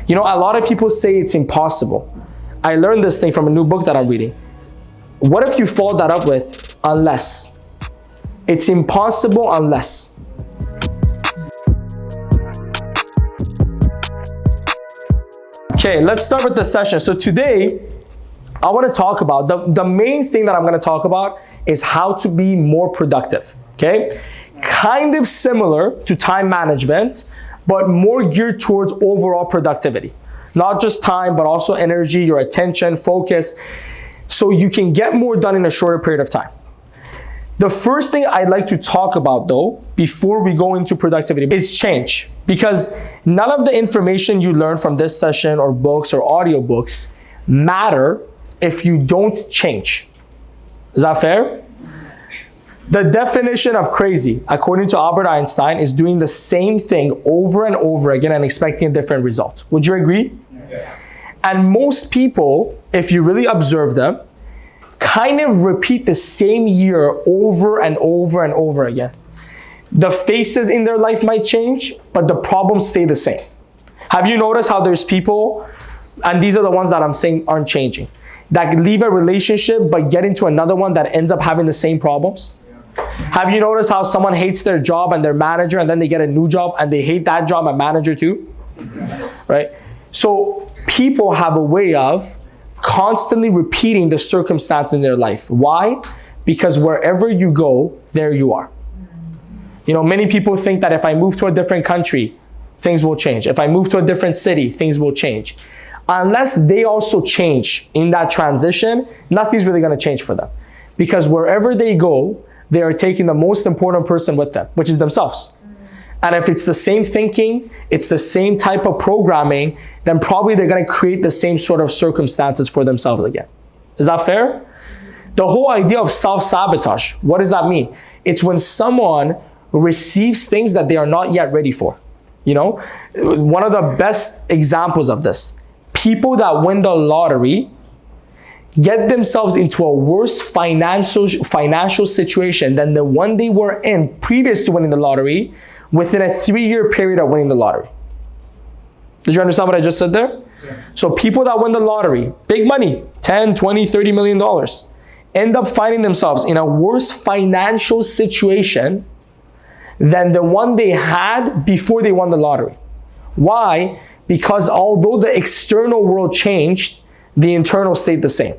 You know, a lot of people say it's impossible. I learned this thing from a new book that I'm reading. What if you follow that up with unless? It's impossible unless. Okay, let's start with the session. So today, I want to talk about, the main thing that I'm going to talk about is how to be more productive, okay? Kind of similar to time management, but more geared towards overall productivity. Not just time, but also energy, your attention, focus, so you can get more done in a shorter period of time. The first thing I'd like to talk about though, before we go into productivity, is change. Because none of the information you learn from this session or books or audiobooks matter if you don't change. Is that fair? The definition of crazy, according to Albert Einstein, is doing the same thing over and over again and expecting a different result. Would you agree? Yes. And most people, if you really observe them, kind of repeat the same year over and over and over again. The faces in their life might change, but the problems stay the same. Have you noticed how there's people, and these are the ones that I'm saying aren't changing, that leave a relationship but get into another one that ends up having the same problems? Have you noticed how someone hates their job and their manager, and then they get a new job and they hate that job and manager too? Right? So people have a way of constantly repeating the circumstance in their life. Why? Because wherever you go, there you are. You know, many people think that if I move to a different country, things will change. If I move to a different city, things will change. Unless they also change in that transition, nothing's really going to change for them. Because wherever they go, they are taking the most important person with them, which is themselves. And if it's the same thinking, it's the same type of programming, then probably they're going to create the same sort of circumstances for themselves again. Is that fair? The whole idea of self-sabotage, what does that mean? It's when someone receives things that they are not yet ready for. You know, one of the best examples of this, people that win the lottery get themselves into a worse financial situation than the one they were in previous to winning the lottery within a 3-year period of winning the lottery. Did you understand what I just said there? Yeah. So people that win the lottery, big money, 10, 20, 30 million dollars, end up finding themselves in a worse financial situation than the one they had before they won the lottery. Why? Because although the external world changed, the internal stayed the same.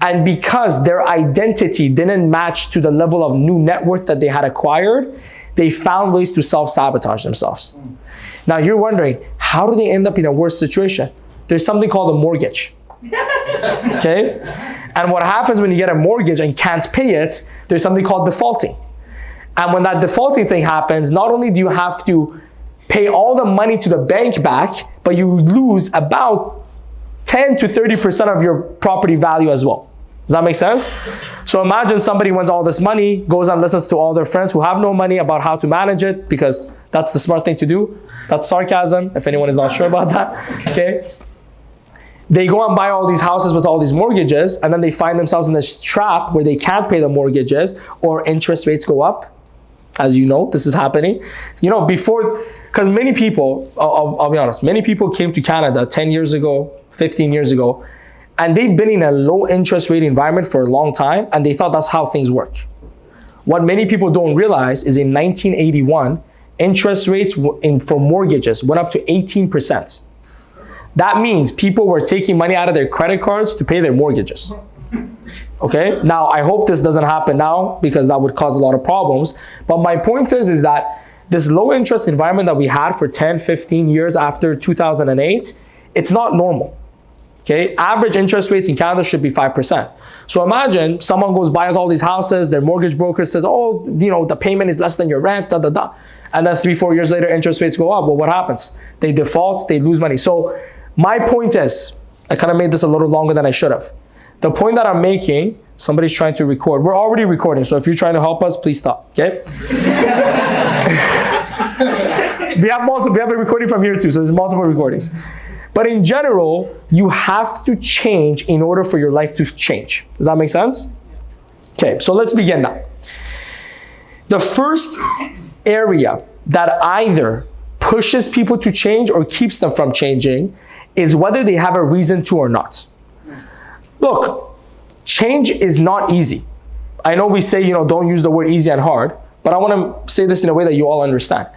And because their identity didn't match to the level of new net worth that they had acquired, they found ways to self-sabotage themselves. Now you're wondering, how do they end up in a worse situation? There's something called a mortgage. Okay? And what happens when you get a mortgage and can't pay it, there's something called defaulting. And when that defaulting thing happens, not only do you have to pay all the money to the bank back, but you lose about 10 to 30% of your property value as well. Does that make sense? So imagine somebody wins all this money, goes and listens to all their friends who have no money about how to manage it, because that's the smart thing to do. That's sarcasm, if anyone is not sure about that, okay? They go and buy all these houses with all these mortgages, and then they find themselves in this trap where they can't pay the mortgages, or interest rates go up. As you know, this is happening. You know, before, because many people, I'll be honest, many people came to Canada 10 years ago, 15 years ago, and they've been in a low interest rate environment for a long time, and they thought that's how things work. What many people don't realize is in 1981, interest rates for mortgages went up to 18%. That means people were taking money out of their credit cards to pay their mortgages. Okay, now I hope this doesn't happen now, because that would cause a lot of problems. But my point is that this low interest environment that we had for 10, 15 years after 2008, it's not normal. Okay, average interest rates in Canada should be 5%. So imagine someone goes buys all these houses, their mortgage broker says, oh, you know, the payment is less than your rent, da da da. And then 3-4 years later, interest rates go up. Well, what happens? They default, they lose money. So my point is, I kind of made this a little longer than I should have. The point that I'm making, somebody's trying to record. We're already recording, so if you're trying to help us, please stop, okay? We have a recording from here too, so there's multiple recordings. But in general, you have to change in order for your life to change. Does that make sense? Okay, so let's begin now. The first area that either pushes people to change or keeps them from changing is whether they have a reason to or not. Look, change is not easy. I know we say, don't use the word easy and hard, but I want to say this in a way that you all understand.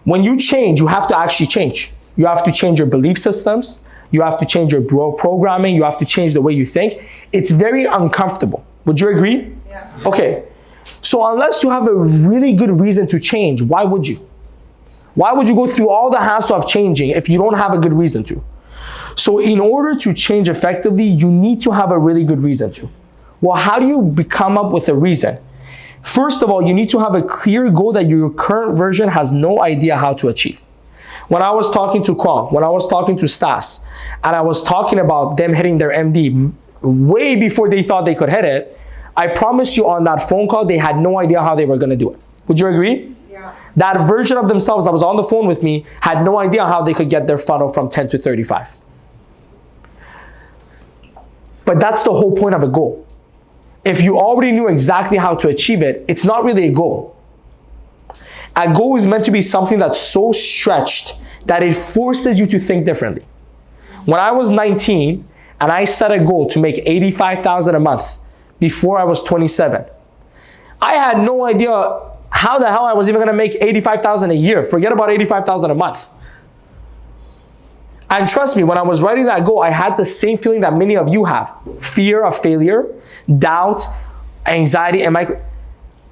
When you change, you have to actually change. You have to change your belief systems. You have to change your programming. You have to change the way you think. It's very uncomfortable. Would you agree? Yeah. Okay. So unless you have a really good reason to change, why would you? Why would you go through all the hassle of changing if you don't have a good reason to? So in order to change effectively, you need to have a really good reason to. Well, how do you come up with a reason? First of all, you need to have a clear goal that your current version has no idea how to achieve. When I was talking to Kwang, when I was talking to Stas, and I was talking about them hitting their MD way before they thought they could hit it, I promise you on that phone call, they had no idea how they were going to do it. Would you agree? Yeah. That version of themselves that was on the phone with me had no idea how they could get their funnel from 10 to 35. But that's the whole point of a goal. If you already knew exactly how to achieve it, it's not really a goal. A goal is meant to be something that's so stretched that it forces you to think differently. When I was 19 and I set a goal to make $85,000 a month before I was 27, I had no idea how the hell I was even gonna make $85,000 a year. Forget about $85,000 a month. And trust me, when I was writing that goal, I had the same feeling that many of you have. Fear of failure, doubt, anxiety,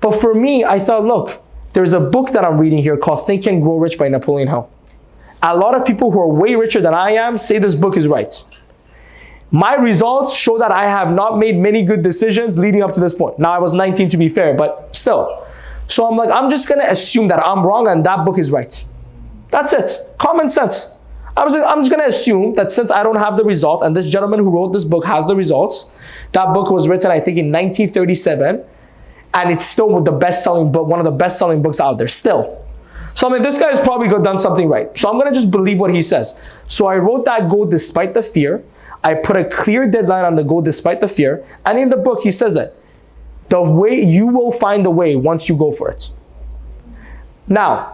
but for me, I thought, look, there's a book that I'm reading here called Think and Grow Rich by Napoleon Hill. A lot of people who are way richer than I am say this book is right. My results show that I have not made many good decisions leading up to this point. Now, I was 19 to be fair, but still. So I'm like, I'm just gonna assume that I'm wrong and that book is right. That's it, common sense. I'm just gonna assume that since I don't have the result, and this gentleman who wrote this book has the results, that book was written, I think, in 1937, and it's still one of the best-selling books out there, still. So I mean, this guy has probably done something right. So I'm gonna just believe what he says. So I wrote that goal despite the fear. I put a clear deadline on the goal despite the fear, and in the book, he says it. The way, you will find the way once you go for it. Now,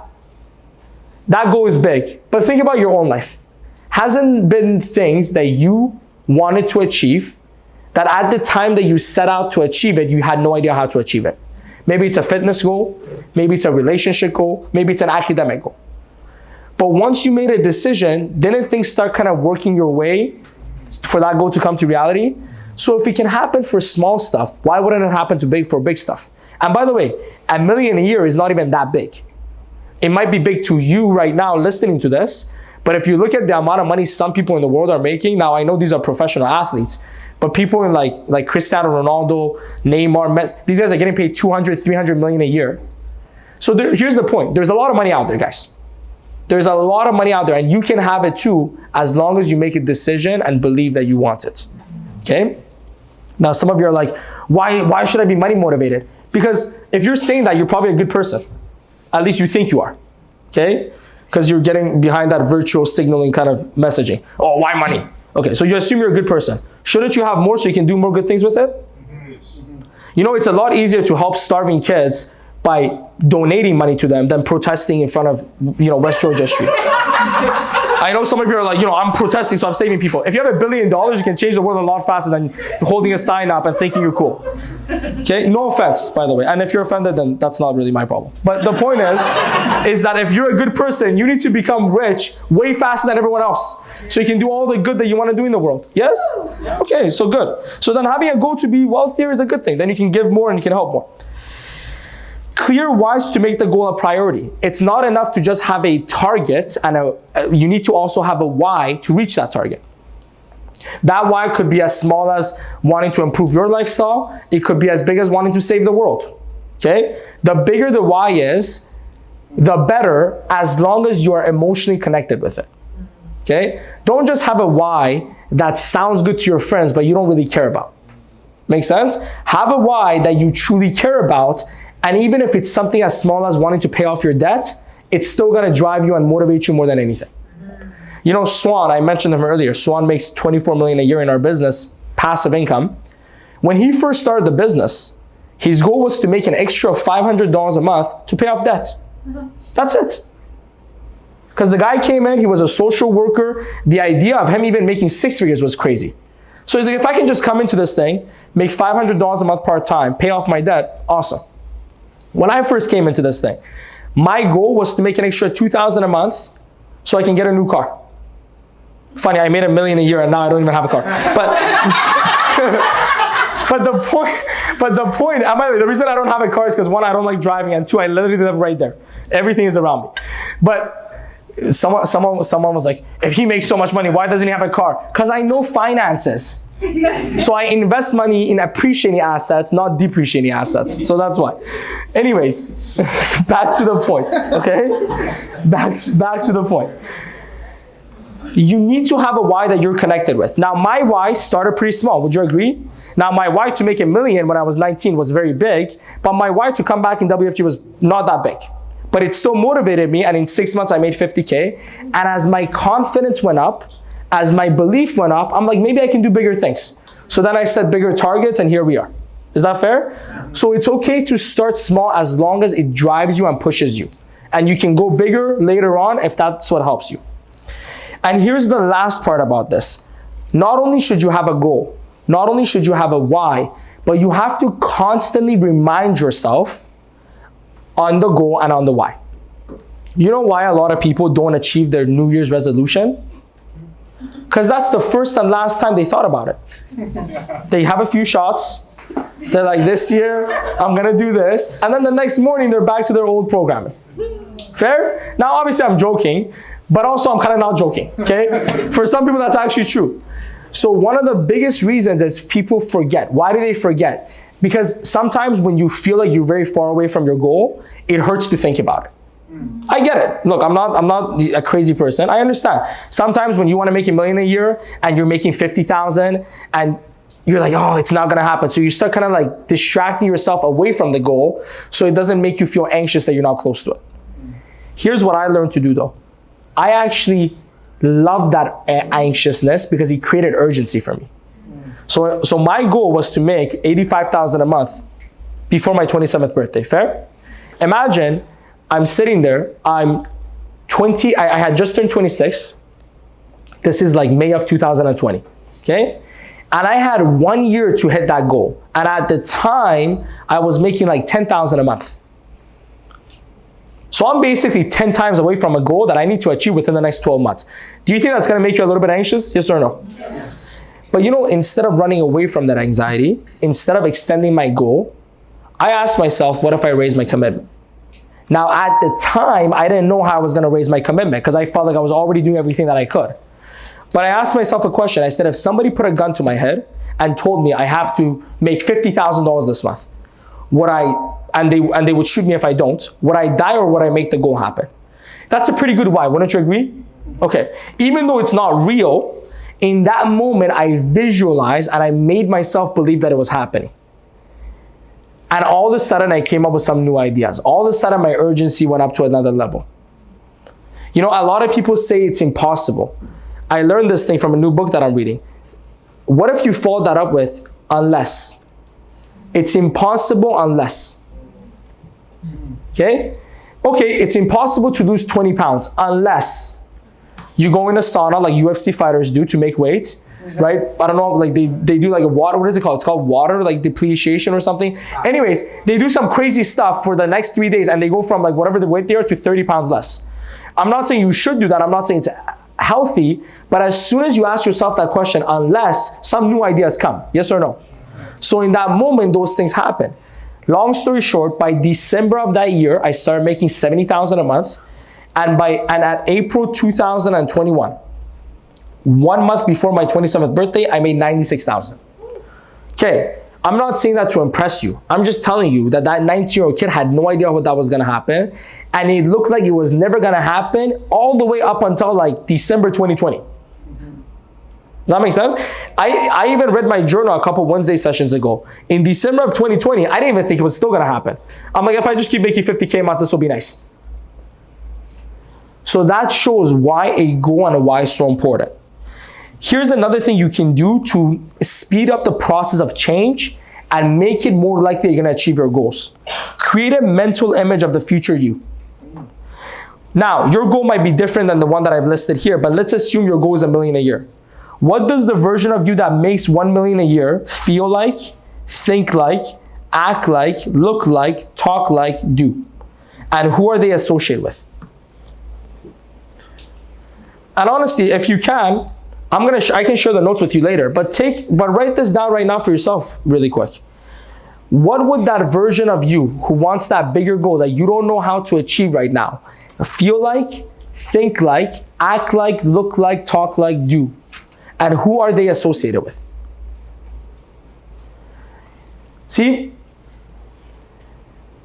that goal is big, but think about your own life. Hasn't been things that you wanted to achieve that at the time that you set out to achieve it, you had no idea how to achieve it. Maybe it's a fitness goal, maybe it's a relationship goal, maybe it's an academic goal. But once you made a decision, didn't things start kind of working your way for that goal to come to reality? So if it can happen for small stuff, why wouldn't it happen for big stuff? And by the way, $1 million a year is not even that big. It might be big to you right now listening to this, but if you look at the amount of money some people in the world are making, now I know these are professional athletes, but people in like Cristiano Ronaldo, Neymar, Messi, these guys are getting paid 200, 300 million a year. So here's the point. There's a lot of money out there, guys. There's a lot of money out there, and you can have it too, as long as you make a decision and believe that you want it, okay? Now, some of you are like, why should I be money motivated? Because if you're saying that, you're probably a good person. At least you think you are, okay? Because you're getting behind that virtual signaling kind of messaging. Oh, why money? Okay, so you assume you're a good person. Shouldn't you have more so you can do more good things with it? You know, it's a lot easier to help starving kids by donating money to them than protesting in front of, West Georgia Street. I know some of you are like, I'm protesting, so I'm saving people. If you have $1 billion, you can change the world a lot faster than holding a sign up and thinking you're cool. Okay, no offense, by the way. And if you're offended, then that's not really my problem. But the point is that if you're a good person, you need to become rich way faster than everyone else. So you can do all the good that you want to do in the world. Yes? Okay, so good. So then having a goal to be wealthier is a good thing. Then you can give more and you can help more. Clear whys to make the goal a priority. It's not enough to just have a target, and you need to also have a why to reach that target. That why could be as small as wanting to improve your lifestyle. It could be as big as wanting to save the world. Okay? The bigger the why is, the better, as long as you are emotionally connected with it. Okay? Don't just have a why that sounds good to your friends, but you don't really care about. Make sense? Have a why that you truly care about. And even if it's something as small as wanting to pay off your debt, it's still gonna drive you and motivate you more than anything. Swan, I mentioned him earlier. Swan makes $24 million a year in our business, passive income. When he first started the business, his goal was to make an extra $500 a month to pay off debt. That's it. Because the guy came in, he was a social worker. The idea of him even making 6 figures was crazy. So he's like, if I can just come into this thing, make $500 a month part-time, pay off my debt, awesome. When I first came into this thing, my goal was to make an extra $2,000 a month so I can get a new car. Funny, I made $1 million a year and now I don't even have a car. But the point, the reason I don't have a car is because 1, I don't like driving, and 2, I literally live right there. Everything is around me. But someone was like, if he makes so much money, why doesn't he have a car? Because I know finances. So I invest money in appreciating assets, not depreciating assets. So that's why. Anyways, back to the point, okay? Back to the point. You need to have a why that you're connected with. Now, my why started pretty small. Would you agree? Now, my why to make $1 million when I was 19 was very big, but my why to come back in WFG was not that big. But it still motivated me, and in 6 months, I made $50K. And as my confidence went up, as my belief went up, I'm like, maybe I can do bigger things. So then I set bigger targets, and here we are. Is that fair? So it's okay to start small as long as it drives you and pushes you. And you can go bigger later on if that's what helps you. And here's the last part about this. Not only should you have a goal, not only should you have a why, but you have to constantly remind yourself on the goal and on the why. You know why a lot of people don't achieve their New Year's resolution? Because that's the first and last time they thought about it. They have a few shots. They're like, this year, I'm going to do this. And then the next morning, they're back to their old programming. Fair? Now, obviously, I'm joking, but also I'm kind of not joking, okay? For some people, that's actually true. So one of the biggest reasons is people forget. Why do they forget? Because sometimes when you feel like you're very far away from your goal, it hurts to think about it. I get it. Look, I'm not a crazy person. I understand. Sometimes when you want to make $1 million a year and you're making 50,000 and you're like, oh, it's not going to happen. So you start kind of like distracting yourself away from the goal so it doesn't make you feel anxious that you're not close to it. Here's what I learned to do though. I actually love that anxiousness because it created urgency for me. So my goal was to make $85,000 a month before my 27th birthday. Fair? Imagine I'm sitting there, I'm 20, I had just turned 26. This is like May of 2020, okay? And I had 1 year to hit that goal. And at the time, I was making like $10,000 a month. So I'm basically 10 times away from a goal that I need to achieve within the next 12 months. Do you think that's gonna make you a little bit anxious? Yes or no? Yeah. But you know, instead of running away from that anxiety, instead of extending my goal, I asked myself, what if I raise my commitment? Now, at the time, I didn't know how I was going to raise my commitment because I felt like I was already doing everything that I could. But I asked myself a question. I said, if somebody put a gun to my head and told me I have to make $50,000 this month, and they would shoot me if I don't, would I die or would I make the goal happen? That's a pretty good why. Wouldn't you agree? Okay. Even though it's not real, in that moment, I visualized and I made myself believe that it was happening. And all of a sudden, I came up with some new ideas. All of a sudden, my urgency went up to another level. You know, a lot of people say it's impossible. I learned this thing from a new book that I'm reading. What if you followed that up with unless? It's impossible unless. Okay? Okay, it's impossible to lose 20 pounds unless you go in a sauna like UFC fighters do to make weight. Right? I don't know, like they do like a water, what is it called? It's called water, like depreciation or something. Anyways, they do some crazy stuff for the next 3 days and they go from like whatever the weight they are to 30 pounds less. I'm not saying you should do that. I'm not saying it's healthy, but as soon as you ask yourself that question, unless some new ideas come, yes or no? So in that moment, those things happen. Long story short, by December of that year, I started making $70,000 a month. And at April 2021, 1 month before my 27th birthday, I made $96,000. Okay, I'm not saying that to impress you. I'm just telling you that 19-year-old kid had no idea what that was gonna happen. And it looked like it was never gonna happen all the way up until like December 2020. Does that make sense? I even read my journal a couple Wednesday sessions ago. In December of 2020, I didn't even think it was still gonna happen. I'm like, if I just keep making $50K a month, this will be nice. So that shows why a goal and a why is so important. Here's another thing you can do to speed up the process of change and make it more likely you're gonna achieve your goals. Create a mental image of the future you. Now, your goal might be different than the one that I've listed here, but let's assume your goal is $1 million a year. What does the version of you that makes $1 million a year feel like, think like, act like, look like, talk like, do? And who are they associated with? And honestly, if you can, I can share the notes with you later, but write this down right now for yourself really quick. What would that version of you who wants that bigger goal that you don't know how to achieve right now feel like, think like, act like, look like, talk like, do? And who are they associated with? See,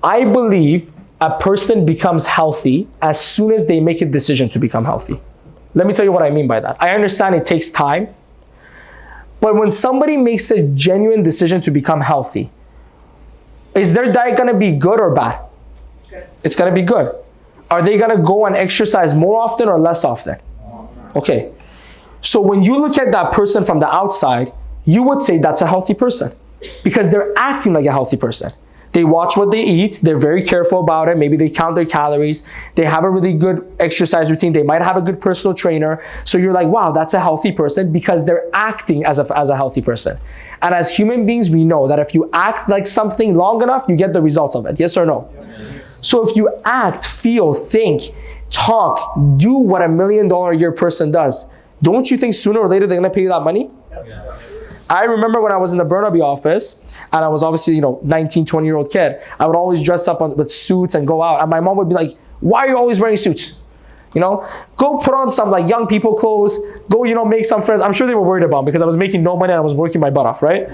I believe a person becomes healthy as soon as they make a decision to become healthy. Let me tell you what I mean by that. I understand it takes time, but when somebody makes a genuine decision to become healthy, is their diet gonna be good or bad? Good. It's gonna be good. Are they gonna go and exercise more often or less often? Okay. So when you look at that person from the outside, you would say that's a healthy person because they're acting like a healthy person. They watch what they eat. They're very careful about it. Maybe they count their calories. They have a really good exercise routine. They might have a good personal trainer. So you're like, wow, that's a healthy person because they're acting as a healthy person. And as human beings, we know that if you act like something long enough, you get the results of it. Yes or no? So if you act, feel, think, talk, do what $1 million a year person does, don't you think sooner or later they're going to pay you that money? I remember when I was in the Burnaby office, and I was obviously, 19, 20-year-old kid, I would always dress up with suits and go out. And my mom would be like, why are you always wearing suits? Go put on some like young people clothes, go, make some friends. I'm sure they were worried about me because I was making no money and I was working my butt off, right?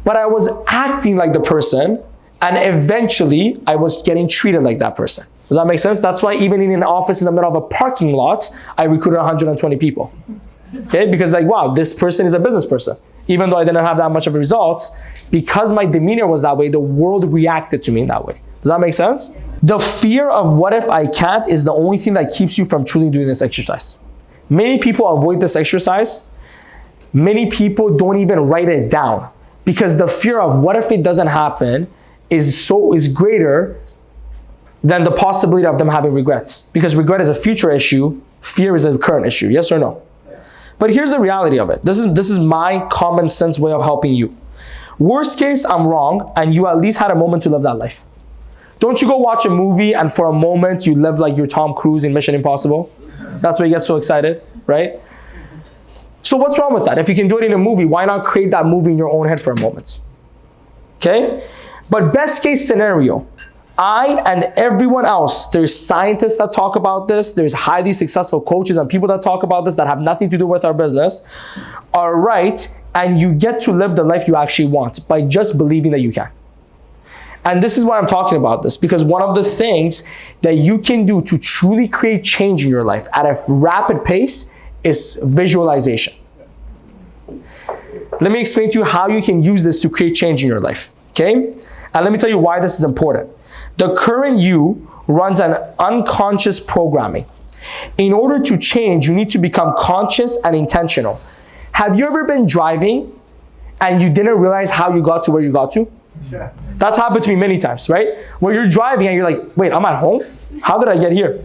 But I was acting like the person, and eventually I was getting treated like that person. Does that make sense? That's why even in an office in the middle of a parking lot, I recruited 120 people. Okay, because wow, this person is a business person. Even though I didn't have that much of results, because my demeanor was that way, the world reacted to me in that way. Does that make sense? The fear of what if I can't is the only thing that keeps you from truly doing this exercise. Many people avoid this exercise. Many people don't even write it down because the fear of what if it doesn't happen is greater than the possibility of them having regrets. Because regret is a future issue, fear is a current issue. Yes or no? But here's the reality of it. This is my common sense way of helping you. Worst case, I'm wrong, and you at least had a moment to live that life. Don't you go watch a movie and for a moment you live like you're Tom Cruise in Mission Impossible? That's why you get so excited, right? So what's wrong with that? If you can do it in a movie, why not create that movie in your own head for a moment? Okay? But best case scenario, I and everyone else, there's scientists that talk about this, there's highly successful coaches and people that talk about this that have nothing to do with our business, are right, and you get to live the life you actually want by just believing that you can. And this is why I'm talking about this, because one of the things that you can do to truly create change in your life at a rapid pace is visualization. Let me explain to you how you can use this to create change in your life, okay? And let me tell you why this is important. The current you runs an unconscious programming. In order to change, you need to become conscious and intentional. Have you ever been driving and you didn't realize how you got to where you got to? Yeah. That's happened to me many times, right? Where you're driving and you're like, wait, I'm at home? How did I get here?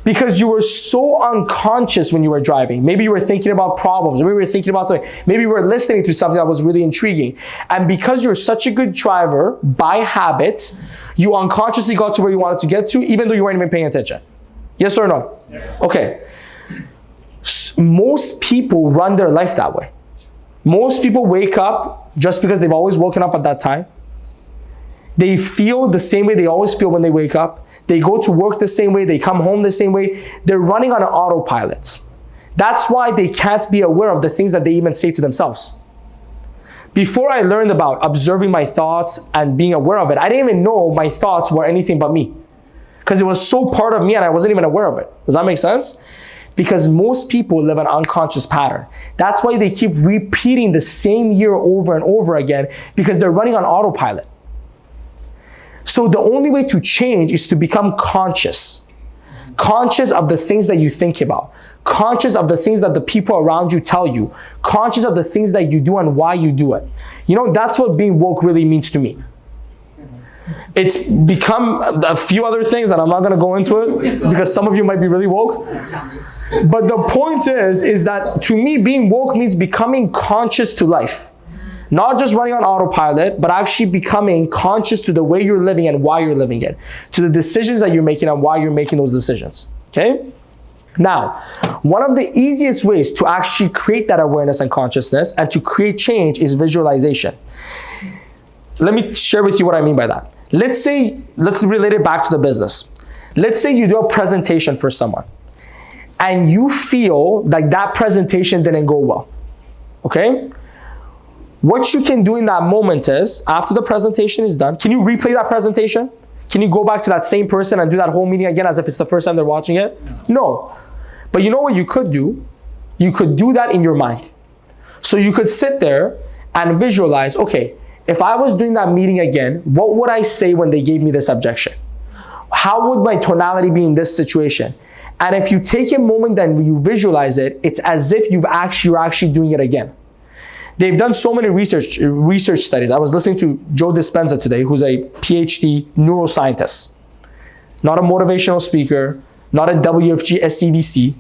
Because you were so unconscious when you were driving. Maybe you were thinking about problems. Maybe you were thinking about something. Maybe you were listening to something that was really intriguing. And because you're such a good driver, by habit, you unconsciously got to where you wanted to get to, even though you weren't even paying attention. Yes or no? Yes. Okay. Most people run their life that way. Most people wake up just because they've always woken up at that time. They feel the same way they always feel when they wake up. They go to work the same way. They come home the same way. They're running on an autopilot. That's why they can't be aware of the things that they even say to themselves. Before I learned about observing my thoughts and being aware of it, I didn't even know my thoughts were anything but me. Because it was so part of me and I wasn't even aware of it. Does that make sense? Because most people live an unconscious pattern. That's why they keep repeating the same year over and over again, because they're running on autopilot. So the only way to change is to become conscious. Conscious of the things that you think about. Conscious of the things that the people around you tell you. Conscious of the things that you do and why you do it. That's what being woke really means to me. It's become a few other things, and I'm not gonna go into it because some of you might be really woke. But the point is that to me, being woke means becoming conscious to life. Not just running on autopilot, but actually becoming conscious to the way you're living and why you're living it. To the decisions that you're making and why you're making those decisions, okay? Now, one of the easiest ways to actually create that awareness and consciousness and to create change is visualization. Let me share with you what I mean by that. Let's relate it back to the business. Let's say you do a presentation for someone and you feel like that presentation didn't go well, okay? What you can do in that moment is, after the presentation is done, can you replay that presentation? Can you go back to that same person and do that whole meeting again as if it's the first time they're watching it? No. But you know what you could do? You could do that in your mind. So you could sit there and visualize, okay, if I was doing that meeting again, what would I say when they gave me this objection? How would my tonality be in this situation? And if you take a moment and you visualize it, it's as if you're actually doing it again. They've done so many research studies. I was listening to Joe Dispenza today, who's a PhD neuroscientist. Not a motivational speaker, not a WFG SCVC.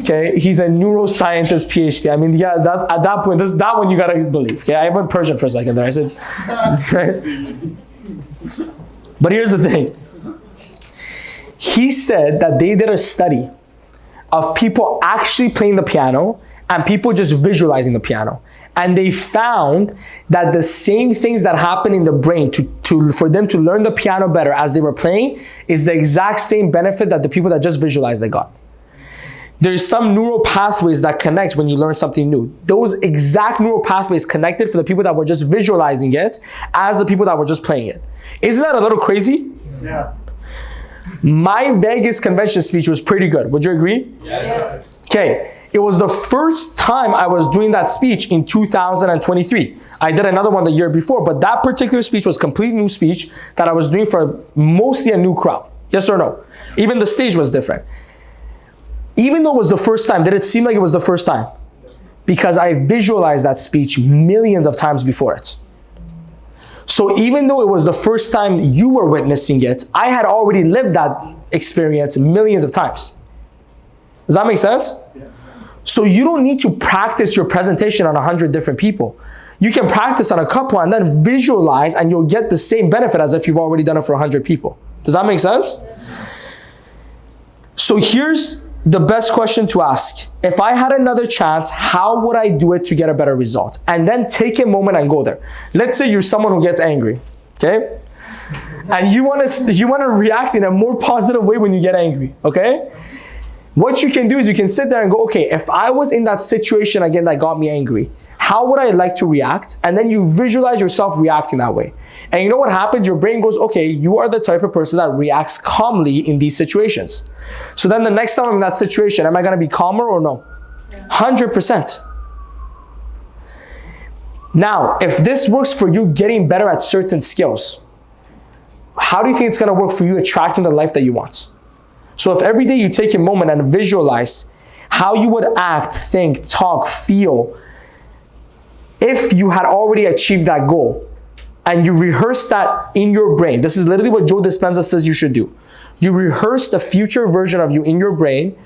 Okay, he's a neuroscientist PhD. I mean, yeah, at that point, that one you gotta believe. Okay, I went Persian for a second there. I said, right? But here's the thing. He said that they did a study of people actually playing the piano and people just visualizing the piano. And they found that the same things that happen in the brain for them to learn the piano better as they were playing is the exact same benefit that the people that just visualized they got. There's some neural pathways that connect when you learn something new. Those exact neural pathways connected for the people that were just visualizing it as the people that were just playing it. Isn't that a little crazy? Yeah. My Vegas convention speech was pretty good. Would you agree? Yes. Okay. It was the first time I was doing that speech in 2023. I did another one the year before, but that particular speech was a completely new speech that I was doing for mostly a new crowd. Yes or no? Even the stage was different. Even though it was the first time, did it seem like it was the first time? Because I visualized that speech millions of times before it. So even though it was the first time you were witnessing it, I had already lived that experience millions of times. Does that make sense? Yeah. So you don't need to practice your presentation on 100 different people. You can practice on a couple and then visualize and you'll get the same benefit as if you've already done it for 100 people. Does that make sense? So here's the best question to ask. If I had another chance, how would I do it to get a better result? And then take a moment and go there. Let's say you're someone who gets angry, okay? And you want to react in a more positive way when you get angry, okay? What you can do is you can sit there and go, okay, if I was in that situation again that got me angry, how would I like to react? And then you visualize yourself reacting that way. And you know what happens? Your brain goes, okay, you are the type of person that reacts calmly in these situations. So then the next time I'm in that situation, am I going to be calmer or no? 100%. Now, if this works for you getting better at certain skills, how do you think it's going to work for you attracting the life that you want? So if every day you take a moment and visualize how you would act, think, talk, feel, if you had already achieved that goal, and you rehearse that in your brain, this is literally what Joe Dispenza says you should do. You rehearse the future version of you in your brain.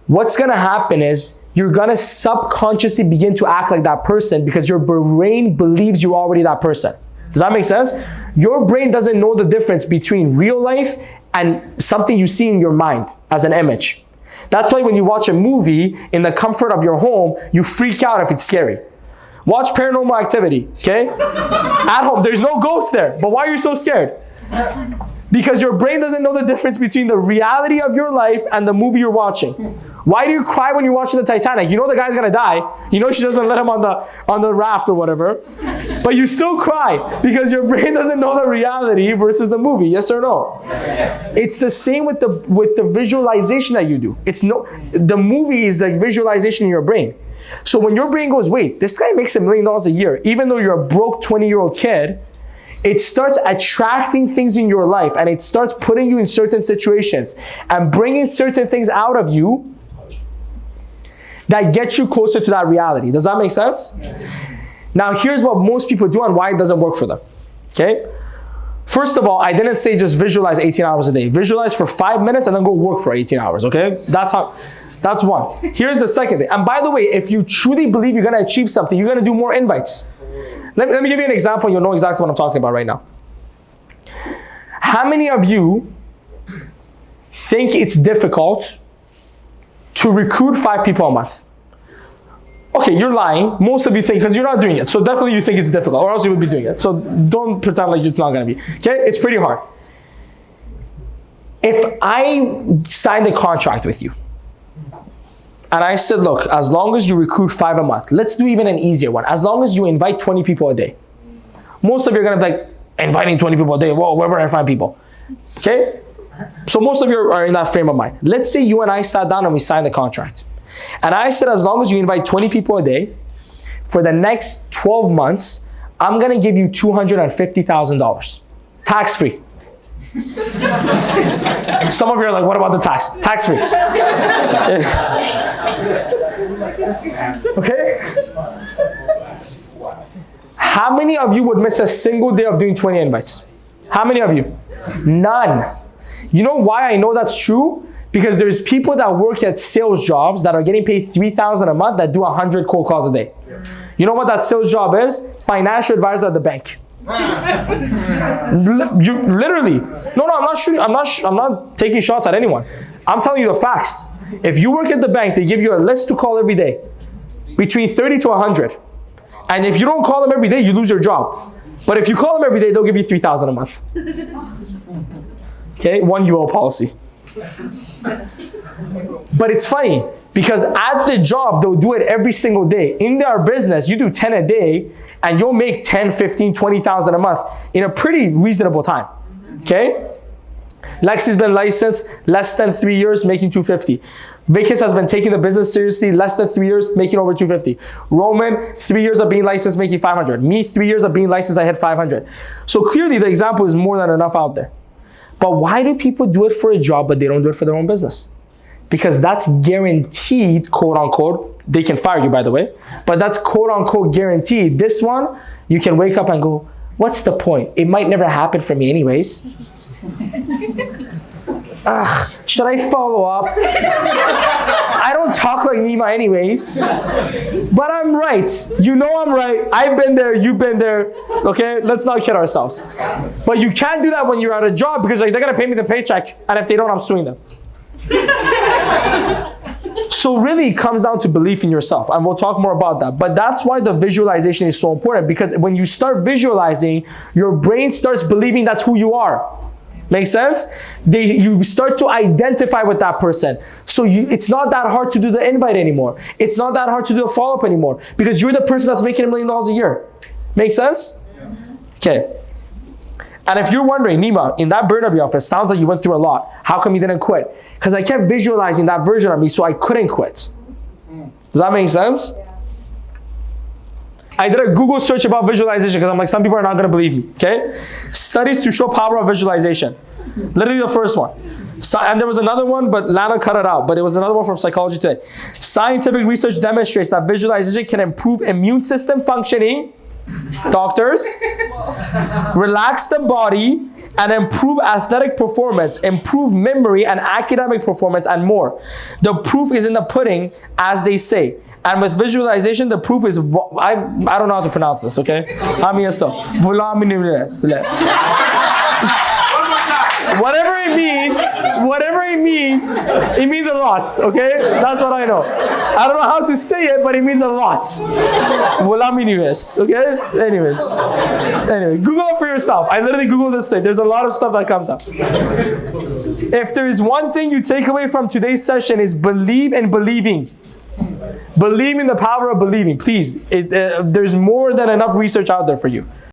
What's gonna happen is you're gonna subconsciously begin to act like that person because your brain believes you're already that person. Does that make sense? Your brain doesn't know the difference between real life and something you see in your mind as an image. That's why when you watch a movie in the comfort of your home, you freak out if it's scary. Watch Paranormal Activity, okay? At home, there's no ghost there, but why are you so scared? Because your brain doesn't know the difference between the reality of your life and the movie you're watching. Why do you cry when you're watching the Titanic? You know the guy's gonna die. You know she doesn't let him on the raft or whatever. But you still cry because your brain doesn't know the reality versus the movie. Yes or no? It's the same with the visualization that you do. The movie is like visualization in your brain. So when your brain goes, wait, this guy makes $1 million a year, even though you're a broke 20-year-old kid, it starts attracting things in your life and it starts putting you in certain situations and bringing certain things out of you that get you closer to that reality. Does that make sense? Now, here's what most people do and why it doesn't work for them, okay? First of all, I didn't say just visualize 18 hours a day. Visualize for 5 minutes and then go work for 18 hours, okay? That's one. Here's the second thing. And by the way, if you truly believe you're gonna achieve something, you're gonna do more invites. Let me give you an example. You'll know exactly what I'm talking about right now. How many of you think it's difficult to recruit 5 people a month? Okay, you're lying. Most of you think, because you're not doing it. So definitely you think it's difficult, or else you would be doing it. So don't pretend like it's not gonna be. Okay, it's pretty hard. If I signed a contract with you, and I said, look, as long as you recruit 5 a month, let's do even an easier one. As long as you invite 20 people a day. Most of you are gonna be like, inviting 20 people a day, whoa, where would I find people? Okay? So most of you are in that frame of mind. Let's say you and I sat down and we signed the contract. And I said, as long as you invite 20 people a day, for the next 12 months, I'm gonna give you $250,000, tax-free. Some of you are like, what about the tax? Tax-free. Okay? How many of you would miss a single day of doing 20 invites? How many of you? None. You know why I know that's true? Because there's people that work at sales jobs that are getting paid $3,000 a month that do 100 cold calls a day. You know what that sales job is? Financial advisor at the bank. You literally. No, I'm not shooting. I'm not taking shots at anyone. I'm telling you the facts. If you work at the bank, they give you a list to call every day, between 30 to 100. And if you don't call them every day, you lose your job. But if you call them every day, they'll give you $3,000 a month. Okay, 1 UL policy. But it's funny because at the job, they'll do it every single day. In their business, you do 10 a day and you'll make 10, 15, 20,000 a month in a pretty reasonable time. Okay? Lexi's been licensed less than 3 years, making 250. Vickis has been taking the business seriously, less than 3 years, making over 250. Roman, 3 years of being licensed, making 500. Me, 3 years of being licensed, I hit 500. So clearly the example is more than enough out there. But why do people do it for a job, but they don't do it for their own business? Because that's guaranteed, quote unquote. They can fire you, by the way, but that's quote unquote guaranteed. This one, you can wake up and go, what's the point? It might never happen for me anyways. Should I follow up? I don't talk like Nima anyways. But I'm right. You know I'm right. I've been there, you've been there. Okay, let's not kid ourselves. But you can't do that when you're at a job because like, they're gonna pay me the paycheck, and if they don't, I'm suing them. So really it comes down to belief in yourself, and we'll talk more about that. But that's why the visualization is so important, because when you start visualizing, your brain starts believing that's who you are. Make sense? You start to identify with that person. So it's not that hard to do the invite anymore. It's not that hard to do a follow-up anymore because you're the person that's making $1 million a year. Make sense? Okay. And if you're wondering, Nima, in that Burnaby office, sounds like you went through a lot. How come you didn't quit? Because I kept visualizing that version of me so I couldn't quit. Does that make sense? I did a Google search about visualization because I'm like, some people are not going to believe me, okay? Studies to show power of visualization. Literally the first one. And there was another one, but Lana cut it out. But it was another one from Psychology Today. Scientific research demonstrates that visualization can improve immune system functioning, doctors, relax the body, and improve athletic performance, improve memory and academic performance, and more. The proof is in the pudding, as they say. And with visualization, the proof is, I don't know how to pronounce this, okay? Whatever it means, it means a lot, okay? That's what I know. I don't know how to say it, but it means a lot. Okay? Anyway, Google it for yourself. I literally Googled this thing. There's a lot of stuff that comes up. If there's one thing you take away from today's session is believe in believing. Believe in the power of believing. Please, there's more than enough research out there for you.